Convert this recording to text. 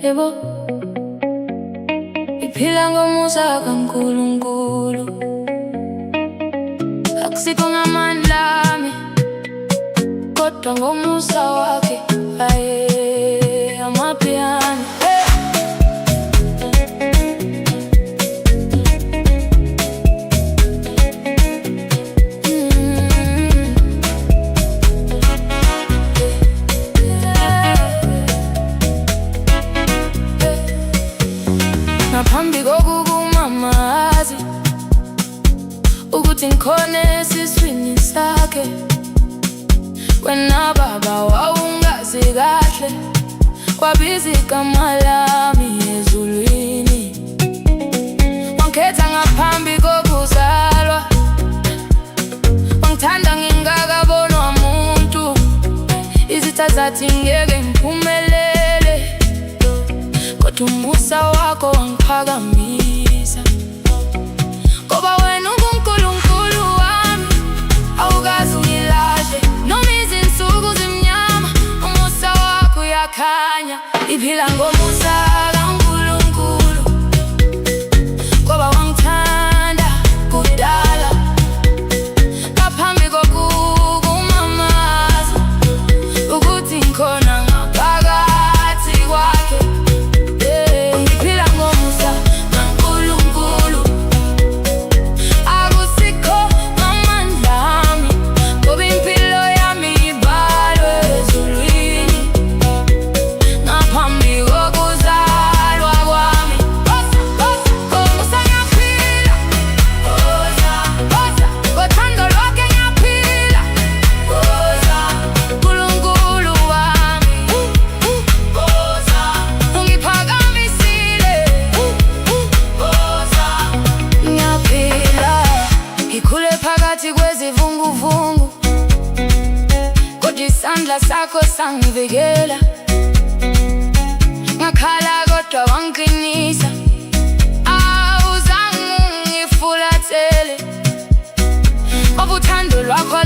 yebo, iphila ngomusa kaNkulunkulu. Akusikho ngamandla ami, kodwa ngomusa wakhe. Aye, amapiano. Ngaphambi kokukumamaza ukuthi ngikhona esiswini sakhe, wena baba wawungazi kahle, wabiza igama lami ezulwini. Wangikhetha ngaphambi kokuzalwa, wangithanda ngingakabonwa muntu. Izitha zathi ngeke ngiphumelele, kodwa umusa wakho wangiphakamisa. Ngoba wena unguNkulunkulu wami, awukaze ungilahle. Noma izinsuku zimnyama, umusa wakho uyakhanya. Iphila ngomusa kaNkulunkulu, ngoba wangithanda kudala, ngaphambi kokukumamaza ukuthi ngikhona ngaphakathi kwakhe. Ngiphila ngomusa kaNkulunkulu, akusikho ngamandla ami, ngoba impilo yami ibhalwe ezulwini. Ngaphambi kokuzalwa kwami, ngomusa ngiyaphila, ngothando lwakhe ngiyaphila. Nkulunkulu wami, ungiphakamisile. Ngiyaphila, ngikhule phakathi kwezivunguvungu, kodwa isandla sakho sangivikela. Ngakhala kodwa wangiqinisa, awuzange ungifulathele, ngoba uthando lwakho